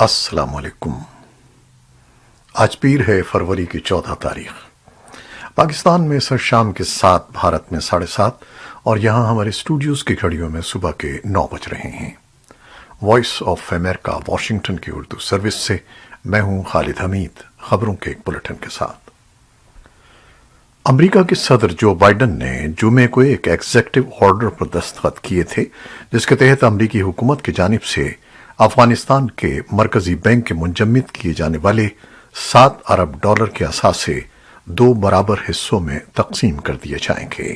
السلام علیکم۔ آج پیر ہے فروری کی 14 تاریخ۔ پاکستان میں سر شام کے 7، بھارت میں 7:30 اور یہاں ہمارے اسٹوڈیوز کی گھڑیوں میں صبح کے 9 بج رہے ہیں۔ وائس آف امریکہ واشنگٹن کی اردو سروس سے میں ہوں خالد حمید، خبروں کے ایک بلٹن کے ساتھ۔ امریکہ کے صدر جو بائیڈن نے جمعے کو ایک ایگزیکٹو آرڈر پر دستخط کیے تھے، جس کے تحت امریکی حکومت کی جانب سے افغانستان کے مرکزی بینک کے منجمد کیے جانے والے $7 ارب کے اثاثے 2 برابر حصوں میں تقسیم کر دیے جائیں گے۔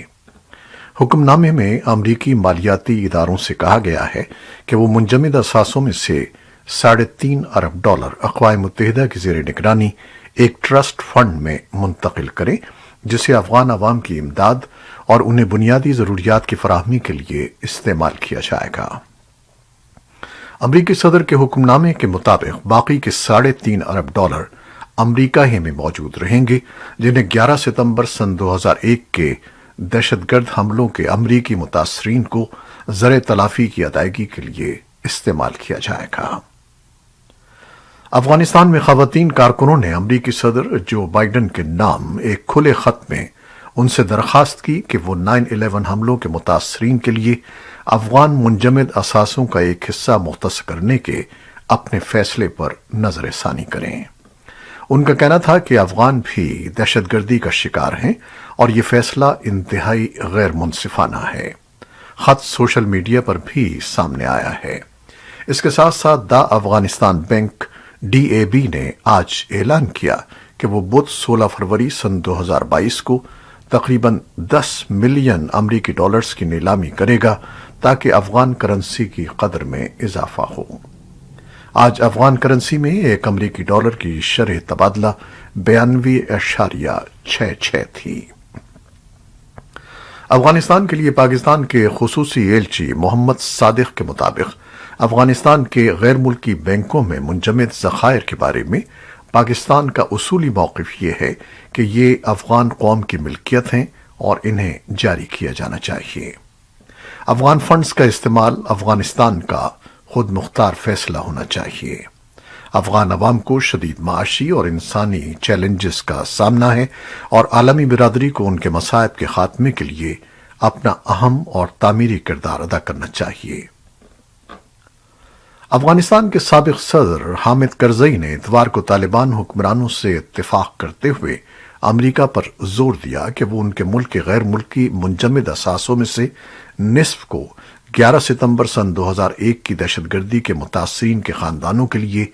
حکم نامے میں امریکی مالیاتی اداروں سے کہا گیا ہے کہ وہ منجمد اثاثوں میں سے $3.5 ارب اقوام متحدہ کی زیر نگرانی ایک ٹرسٹ فنڈ میں منتقل کریں، جسے افغان عوام کی امداد اور انہیں بنیادی ضروریات کی فراہمی کے لیے استعمال کیا جائے گا۔ امریکی صدر کے حکم نامے کے مطابق باقی کے $3.5 ارب امریکہ ہی میں موجود رہیں گے، جنہیں 11 ستمبر سن 2001 کے دہشت گرد حملوں کے امریکی متاثرین کو زر تلافی کی ادائیگی کے لیے استعمال کیا جائے گا۔ افغانستان میں خواتین کارکنوں نے امریکی صدر جو بائیڈن کے نام ایک کھلے خط میں ان سے درخواست کی کہ وہ 9/11 حملوں کے متاثرین کے لیے افغان منجمد اثاثوں کا ایک حصہ مختص کرنے کے اپنے فیصلے پر نظر ثانی کریں۔ ان کا کہنا تھا کہ افغان بھی دہشت گردی کا شکار ہیں اور یہ فیصلہ انتہائی غیر منصفانہ ہے۔ خط سوشل میڈیا پر بھی سامنے آیا ہے۔ اس کے ساتھ ساتھ افغانستان بینک DAB نے آج اعلان کیا کہ وہ بدھ 16 فروری سن 2022 کو تقریباً $10 ملین امریکی کی نیلامی کرے گا تاکہ افغان کرنسی کی قدر میں اضافہ ہو۔ آج افغان کرنسی میں ایک امریکی ڈالر کی شرح تبادلہ 92.66 تھی۔ افغانستان کے لیے پاکستان کے خصوصی ایلچی محمد صادق کے مطابق افغانستان کے غیر ملکی بینکوں میں منجمد ذخائر کے بارے میں پاکستان کا اصولی موقف یہ ہے کہ یہ افغان قوم کی ملکیت ہیں اور انہیں جاری کیا جانا چاہیے۔ افغان فنڈز کا استعمال افغانستان کا خود مختار فیصلہ ہونا چاہیے۔ افغان عوام کو شدید معاشی اور انسانی چیلنجز کا سامنا ہے اور عالمی برادری کو ان کے مصائب کے خاتمے کے لیے اپنا اہم اور تعمیری کردار ادا کرنا چاہیے۔ افغانستان کے سابق صدر حامد کرزئی نے اتوار کو طالبان حکمرانوں سے اتفاق کرتے ہوئے امریکہ پر زور دیا کہ وہ ان کے ملک کے غیر ملکی منجمد اثاثوں میں سے نصف کو 11 ستمبر سن 2001 کی دہشت گردی کے متاثرین کے خاندانوں کے لیے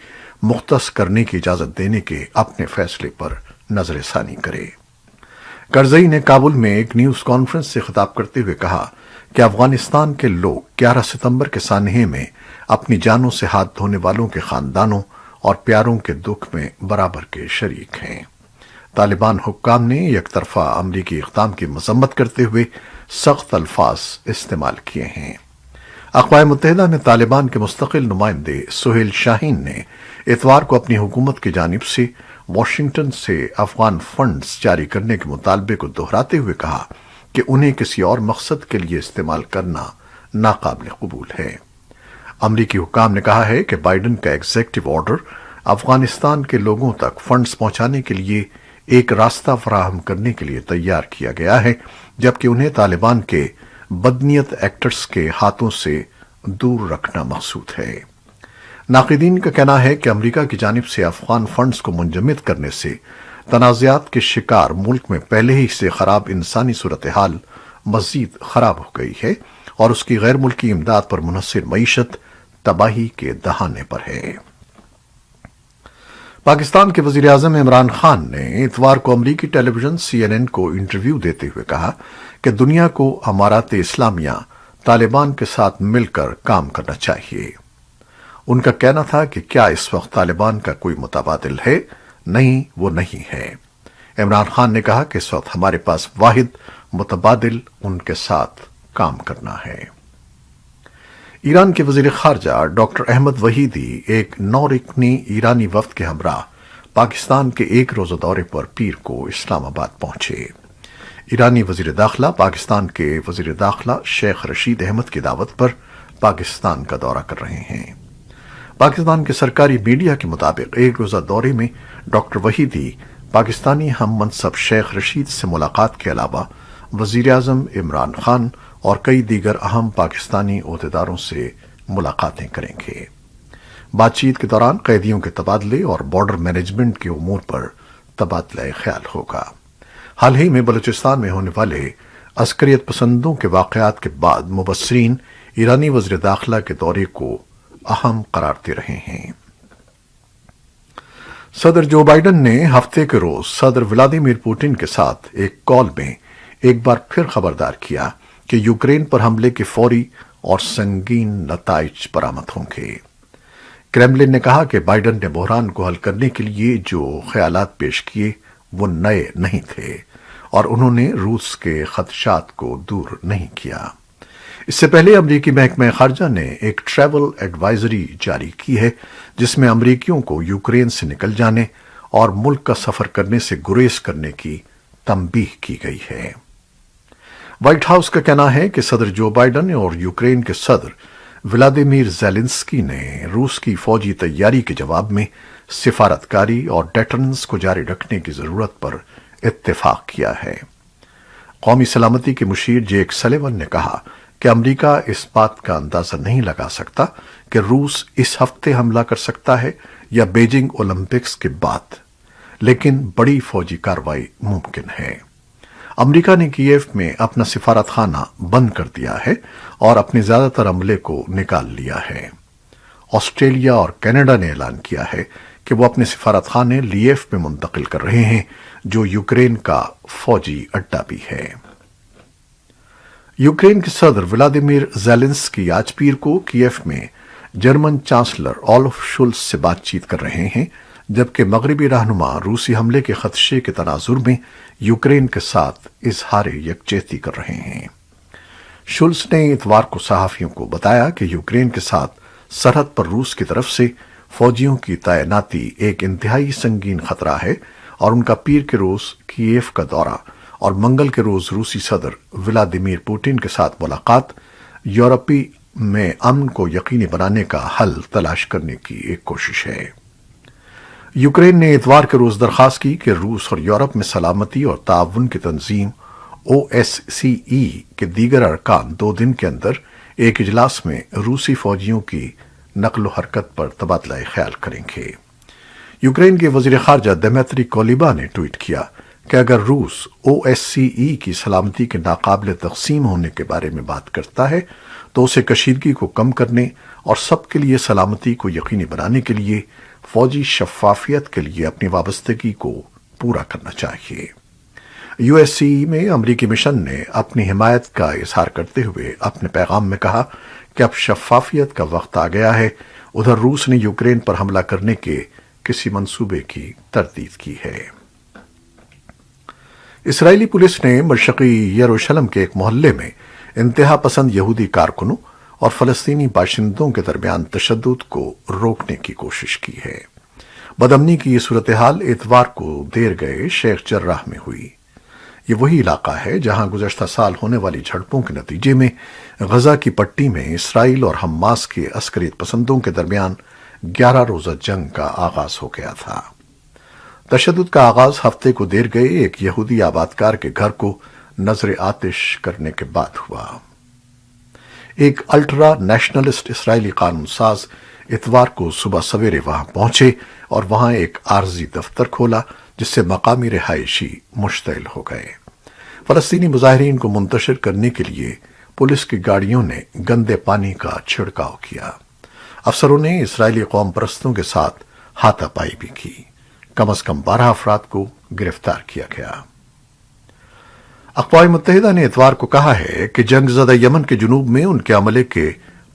مختص کرنے کی اجازت دینے کے اپنے فیصلے پر نظر ثانی کرے۔ کرزئی نے کابل میں ایک نیوز کانفرنس سے خطاب کرتے ہوئے کہا کہ افغانستان کے لوگ 11 ستمبر کے سانحے میں اپنی جانوں سے ہاتھ دھونے والوں کے خاندانوں اور پیاروں کے دکھ میں برابر کے شریک ہیں۔ طالبان حکام نے یک طرفہ امریکی اقدام کی مذمت کرتے ہوئے سخت الفاظ استعمال کیے ہیں۔ اقوام متحدہ میں طالبان کے مستقل نمائندے سہیل شاہین نے اتوار کو اپنی حکومت کی جانب سے واشنگٹن سے افغان فنڈز جاری کرنے کے مطالبے کو دہراتے ہوئے کہا کہ انہیں کسی اور مقصد کے لیے استعمال کرنا ناقابل قبول ہے۔ امریکی حکام نے کہا ہے کہ بائیڈن کا ایگزیکٹو آرڈر افغانستان کے لوگوں تک فنڈز پہنچانے کے لیے ایک راستہ فراہم کرنے کے لیے تیار کیا گیا ہے، جبکہ انہیں طالبان کے بدنیت ایکٹرز کے ہاتھوں سے دور رکھنا مقصود ہے۔ ناقدین کا کہنا ہے کہ امریکہ کی جانب سے افغان فنڈز کو منجمد کرنے سے تنازعات کے شکار ملک میں پہلے ہی سے خراب انسانی صورتحال مزید خراب ہو گئی ہے اور اس کی غیر ملکی امداد پر منحصر معیشت تباہی کے دہانے پر ہے۔ پاکستان کے وزیر اعظم عمران خان نے اتوار کو امریکی ٹیلی ویژن CNN کو انٹرویو دیتے ہوئے کہا کہ دنیا کو امارات اسلامیہ طالبان کے ساتھ مل کر کام کرنا چاہیے۔ ان کا کہنا تھا کہ کیا اس وقت طالبان کا کوئی متبادل ہے؟ نہیں، وہ نہیں ہے۔ عمران خان نے کہا کہ اس وقت ہمارے پاس واحد متبادل ان کے ساتھ کام کرنا ہے۔ ایران کے وزیر خارجہ ڈاکٹر احمد وحیدی ایک 9 رکنی ایرانی وفد کے ہمراہ پاکستان کے ایک روزہ دورے پر پیر کو اسلام آباد پہنچے۔ ایرانی وزیر داخلہ پاکستان کے وزیر داخلہ شیخ رشید احمد کی دعوت پر پاکستان کا دورہ کر رہے ہیں۔ پاکستان کے سرکاری میڈیا کے مطابق ایک روزہ دورے میں ڈاکٹر وحیدی پاکستانی ہم منصب شیخ رشید سے ملاقات کے علاوہ وزیر اعظم عمران خان اور کئی دیگر اہم پاکستانی عہدیداروں سے ملاقاتیں کریں گے۔ بات چیت کے دوران قیدیوں کے تبادلے اور بارڈر مینجمنٹ کے امور پر تبادلہ خیال ہوگا۔ حال ہی میں بلوچستان میں ہونے والے عسکریت پسندوں کے واقعات کے بعد مبصرین ایرانی وزیر داخلہ کے دورے کو اہم قرار دے رہے ہیں۔ صدر جو بائیڈن نے ہفتے کے روز صدر ولادیمیر پوٹن کے ساتھ ایک کال میں ایک بار پھر خبردار کیا کہ یوکرین پر حملے کے فوری اور سنگین نتائج برآمد ہوں گے۔ کریملن نے کہا کہ بائیڈن نے بحران کو حل کرنے کے لیے جو خیالات پیش کیے وہ نئے نہیں تھے اور انہوں نے روس کے خدشات کو دور نہیں کیا۔ اس سے پہلے امریکی محکمہ خارجہ نے ایک ٹریول ایڈوائزری جاری کی ہے جس میں امریکیوں کو یوکرین سے نکل جانے اور ملک کا سفر کرنے سے گریز کرنے کی تنبیہ کی گئی ہے۔ وائٹ ہاؤس کا کہنا ہے کہ صدر جو بائیڈن اور یوکرین کے صدر ولادیمیر زیلنسکی نے روس کی فوجی تیاری کے جواب میں سفارتکاری اور ڈیٹرنس کو جاری رکھنے کی ضرورت پر اتفاق کیا ہے۔ قومی سلامتی کے مشیر جیک سلیون نے کہا کہ امریکہ اس بات کا اندازہ نہیں لگا سکتا کہ روس اس ہفتے حملہ کر سکتا ہے یا بیجنگ اولمپکس کے بعد، لیکن بڑی فوجی کارروائی ممکن ہے۔ امریکہ نے کیف میں اپنا سفارت خانہ بند کر دیا ہے اور اپنے زیادہ تر عملے کو نکال لیا ہے۔ آسٹریلیا اور کینیڈا نے اعلان کیا ہے کہ وہ اپنے سفارت خانے لیف میں منتقل کر رہے ہیں جو یوکرین کا فوجی اڈہ بھی ہے۔ یوکرین کے صدر ولادیمیر زیلنسکی آج پیر کو کیف میں جرمن چانسلر اولف شولز سے بات چیت کر رہے ہیں، جبکہ مغربی رہنما روسی حملے کے خدشے کے تناظر میں یوکرین کے ساتھ اظہار یکجہتی کر رہے ہیں۔ شولز نے اتوار کو صحافیوں کو بتایا کہ یوکرین کے ساتھ سرحد پر روس کی طرف سے فوجیوں کی تعیناتی ایک انتہائی سنگین خطرہ ہے اور ان کا پیر کے روز کیف کا دورہ اور منگل کے روز روسی صدر ولادیمیر پوٹن کے ساتھ ملاقات یورپی میں امن کو یقینی بنانے کا حل تلاش کرنے کی ایک کوشش ہے۔ یوکرین نے اتوار کے روز درخواست کی کہ روس اور یورپ میں سلامتی اور تعاون کی تنظیم OSCE کے دیگر ارکان 2 دن کے اندر ایک اجلاس میں روسی فوجیوں کی نقل و حرکت پر تبادلہ خیال کریں گے۔ یوکرین کے وزیر خارجہ دمیتری کولیبا نے ٹویٹ کیا کہ اگر روس OSCE کی سلامتی کے ناقابل تقسیم ہونے کے بارے میں بات کرتا ہے تو اسے کشیدگی کو کم کرنے اور سب کے لیے سلامتی کو یقینی بنانے کے لیے فوجی شفافیت کے لیے اپنی وابستگی کو پورا کرنا چاہیے۔ USCE میں امریکی مشن نے اپنی حمایت کا اظہار کرتے ہوئے اپنے پیغام میں کہا کہ اب شفافیت کا وقت آ گیا ہے۔ ادھر روس نے یوکرین پر حملہ کرنے کے کسی منصوبے کی تردید کی ہے۔ اسرائیلی پولیس نے مشرقی یروشلم کے ایک محلے میں انتہا پسند یہودی کارکنوں اور فلسطینی باشندوں کے درمیان تشدد کو روکنے کی کوشش کی ہے۔ بدامنی کی یہ صورتحال اتوار کو دیر گئے شیخ جراح میں ہوئی۔ یہ وہی علاقہ ہے جہاں گزشتہ سال ہونے والی جھڑپوں کے نتیجے میں غزہ کی پٹی میں اسرائیل اور حماس کے عسکریت پسندوں کے درمیان 11 روزہ جنگ کا آغاز ہو گیا تھا۔ تشدد کا آغاز ہفتے کو دیر گئے ایک یہودی آبادکار کے گھر کو نظر آتش کرنے کے بعد ہوا۔ ایک الٹرا نیشنلسٹ اسرائیلی قانون ساز اتوار کو صبح سویرے وہاں پہنچے اور وہاں ایک عارضی دفتر کھولا جس سے مقامی رہائشی مشتعل ہو گئے۔ فلسطینی مظاہرین کو منتشر کرنے کے لیے پولیس کی گاڑیوں نے گندے پانی کا چھڑکاؤ کیا۔ افسروں نے اسرائیلی قوم پرستوں کے ساتھ ہاتھا پائی بھی کی۔ کم از کم 12 افراد کو گرفتار کیا گیا۔ اقوام متحدہ نے اتوار کو کہا ہے کہ جنگ زدہ یمن کے جنوب میں ان کے عملے کے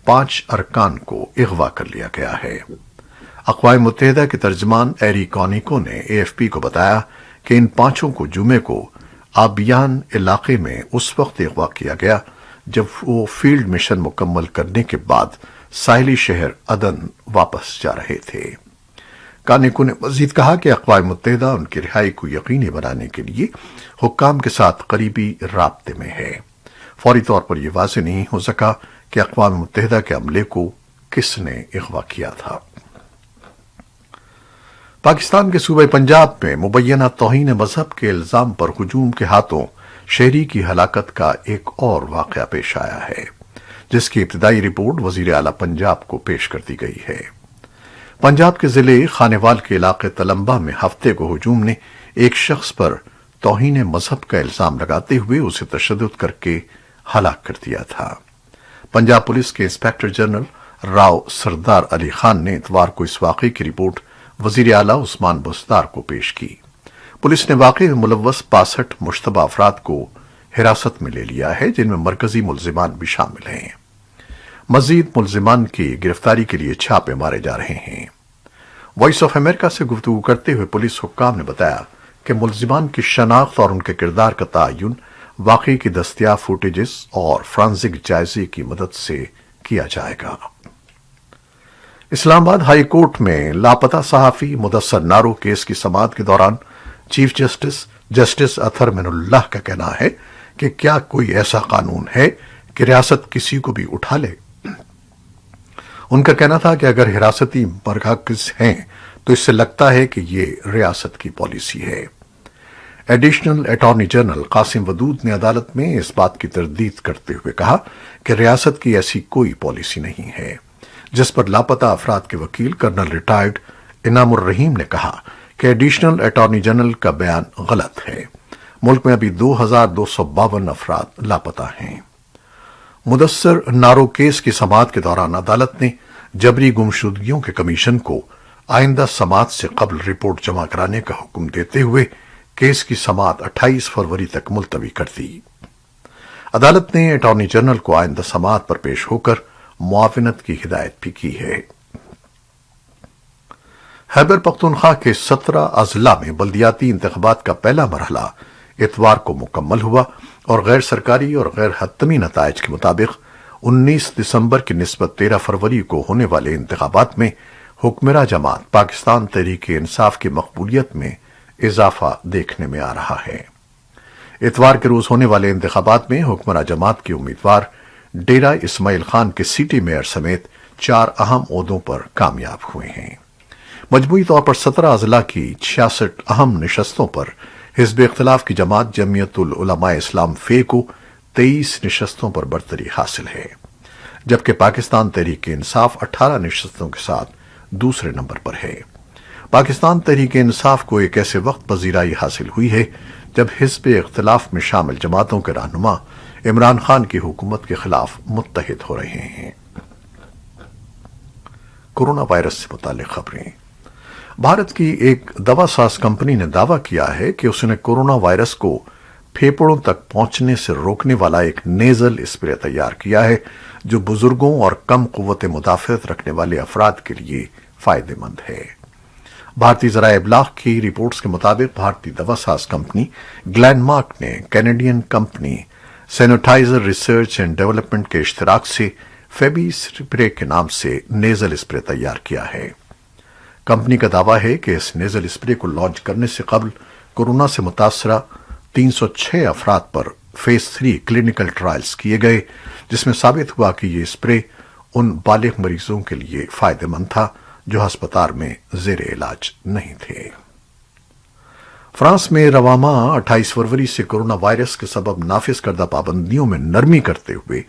5 ارکان کو اغوا کر لیا گیا ہے۔ اقوام متحدہ کے ترجمان ایری کونیکو نے AFP کو بتایا کہ ان 5 کو جمعے کو آبیان علاقے میں اس وقت اغوا کیا گیا جب وہ فیلڈ مشن مکمل کرنے کے بعد ساحلی شہر عدن واپس جا رہے تھے۔ کانیکو نے مزید کہا کہ اقوام متحدہ ان کی رہائی کو یقینی بنانے کے لیے حکام کے ساتھ قریبی رابطے میں ہے۔ فوری طور پر یہ واضح نہیں ہو سکا کہ اقوام متحدہ کے عملے کو کس نے اغوا کیا تھا۔ پاکستان کے صوبہ پنجاب میں مبینہ توہین مذہب کے الزام پر ہجوم کے ہاتھوں شہری کی ہلاکت کا ایک اور واقعہ پیش آیا ہے، جس کی ابتدائی رپورٹ وزیر اعلیٰ پنجاب کو پیش کر دی گئی ہے۔ پنجاب کے ضلع خانیوال کے علاقے تلمبہ میں ہفتے کو ہجوم نے ایک شخص پر توہین مذہب کا الزام لگاتے ہوئے اسے تشدد کر کے ہلاک کر دیا تھا۔ پنجاب پولیس کے انسپکٹر جنرل راؤ سردار علی خان نے اتوار کو اس واقعے کی رپورٹ وزیر اعلیٰ عثمان بزدار کو پیش کی۔ پولیس نے واقعے میں ملوث 65 مشتبہ افراد کو حراست میں لے لیا ہے، جن میں مرکزی ملزمان بھی شامل ہیں۔ مزید ملزمان کی گرفتاری کے لیے چھاپے مارے جا رہے ہیں۔ وائس آف امریکہ سے گفتگو کرتے ہوئے پولیس حکام نے بتایا کہ ملزمان کی شناخت اور ان کے کردار کا تعین واقعے کی دستیاب فوٹیجز اور فرانزک جائزے کی مدد سے کیا جائے گا۔ اسلام آباد ہائی کورٹ میں لاپتہ صحافی مدثر نارو کیس کی سماعت کے دوران چیف جسٹس اطہر من اللہ کا کہنا ہے کہ کیا کوئی ایسا قانون ہے کہ ریاست کسی کو بھی اٹھا لے۔ ان کا کہنا تھا کہ اگر حراستی مراکز ہیں تو اس سے لگتا ہے کہ یہ ریاست کی پالیسی ہے۔ ایڈیشنل اٹارنی جنرل قاسم ودود نے عدالت میں اس بات کی تردید کرتے ہوئے کہا کہ ریاست کی ایسی کوئی پالیسی نہیں ہے، جس پر لاپتہ افراد کے وکیل کرنل ریٹائرڈ انعام الرحیم نے کہا کہ ایڈیشنل اٹارنی جنرل کا بیان غلط ہے۔ ملک میں ابھی 2252 افراد لاپتہ ہیں۔ مدثر نارو کیس کی سماعت کے دوران عدالت نے جبری گمشدگیوں کے کمیشن کو آئندہ سماعت سے قبل رپورٹ جمع کرانے کا حکم دیتے ہوئے کیس کی سماعت 28 فروری تک ملتوی کر دی۔ عدالت نے اٹارنی جنرل کو آئندہ سماعت پر پیش ہو کر معاونت کی ہدایت بھی کی ہے۔ خیبر پختونخوا کے 17 اضلاع میں بلدیاتی انتخابات کا پہلا مرحلہ اتوار کو مکمل ہوا اور غیر سرکاری اور غیر حتمی نتائج کے مطابق 19 دسمبر کی نسبت 13 فروری کو ہونے والے انتخابات میں حکمراں جماعت پاکستان تحریک انصاف کی مقبولیت میں اضافہ دیکھنے میں آ رہا ہے۔ اتوار کے روز ہونے والے انتخابات میں حکمراں جماعت کے امیدوار ڈیرہ اسماعیل خان کے سٹی میئر سمیت 4 اہم عہدوں پر کامیاب ہوئے ہیں۔ مجموعی طور پر 17 اضلاع کی 66 اہم نشستوں پر حزب اختلاف کی جماعت جمعیت العلماء اسلام فے کو 23 نشستوں پر برتری حاصل ہے، جبکہ پاکستان تحریک انصاف 18 نشستوں کے ساتھ دوسرے نمبر پر ہے۔ پاکستان تحریک انصاف کو ایک ایسے وقت پذیرائی حاصل ہوئی ہے جب حزب اختلاف میں شامل جماعتوں کے رہنما عمران خان کی حکومت کے خلاف متحد ہو رہے ہیں۔ کورونا وائرس سے متعلق خبریں۔ بھارت کی ایک دوا ساز کمپنی نے دعویٰ کیا ہے کہ اس نے کورونا وائرس کو پھیپھڑوں تک پہنچنے سے روکنے والا ایک نیزل اسپرے تیار کیا ہے جو بزرگوں اور کم قوت مدافعت رکھنے والے افراد کے لیے فائدہ مند ہے۔ بھارتی ذرائع ابلاغ کی رپورٹس کے مطابق بھارتی دوا ساز کمپنی گلین مارک نے Canadian company sanitizer research and development کے اشتراک سے فیبی اسپرے کے نام سے نیزل اسپرے تیار کیا ہے۔ کمپنی کا دعویٰ ہے کہ اس نیزل اسپرے کو لانچ کرنے سے قبل کورونا سے متاثرہ 306 افراد پر فیز 3 کلینکل ٹرائلز کیے گئے، جس میں ثابت ہوا کہ یہ اسپرے ان بالغ مریضوں کے لیے فائدہ مند تھا جو ہسپتال میں زیر علاج نہیں تھے۔ فرانس میں رواں ماہ 28 فروری سے کورونا وائرس کے سبب نافذ کردہ پابندیوں میں نرمی کرتے ہوئے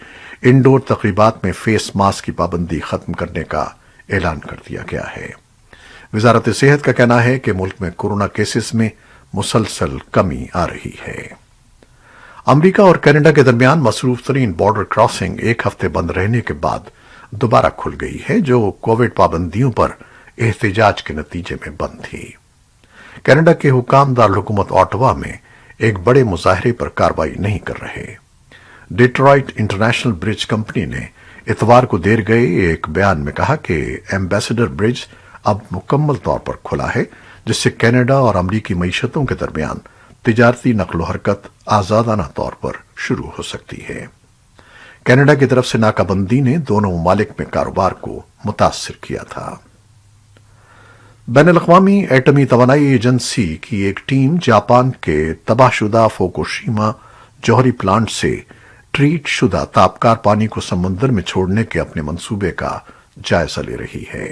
انڈور تقریبات میں فیس ماسک کی پابندی ختم کرنے کا اعلان کر دیا گیا ہے۔ وزارت صحت کا کہنا ہے کہ ملک میں کورونا کیسز میں مسلسل کمی آ رہی ہے۔ امریکہ اور کینیڈا کے درمیان مصروف ترین بارڈر کراسنگ ایک ہفتے بند رہنے کے بعد دوبارہ کھل گئی ہے، جو کووڈ پابندیوں پر احتجاج کے نتیجے میں بند تھی۔ کینیڈا کے حکام دارالحکومت آٹوا میں ایک بڑے مظاہرے پر کارروائی نہیں کر رہے۔ ڈیٹرائٹ انٹرنیشنل برج کمپنی نے اتوار کو دیر گئے ایک بیان میں کہا کہ ایمبیسڈر برج اب مکمل طور پر کھلا ہے، جس سے کینیڈا اور امریکی معیشتوں کے درمیان تجارتی نقل و حرکت آزادانہ طور پر شروع ہو سکتی ہے۔ کینیڈا کی طرف سے ناکہ بندی نے دونوں ممالک میں کاروبار کو متاثر کیا تھا۔ بین الاقوامی ایٹمی توانائی ایجنسی کی ایک ٹیم جاپان کے تباہ شدہ فوکوشیما جوہری پلانٹ سے ٹریٹ شدہ تابکار پانی کو سمندر میں چھوڑنے کے اپنے منصوبے کا جائزہ لے رہی ہے۔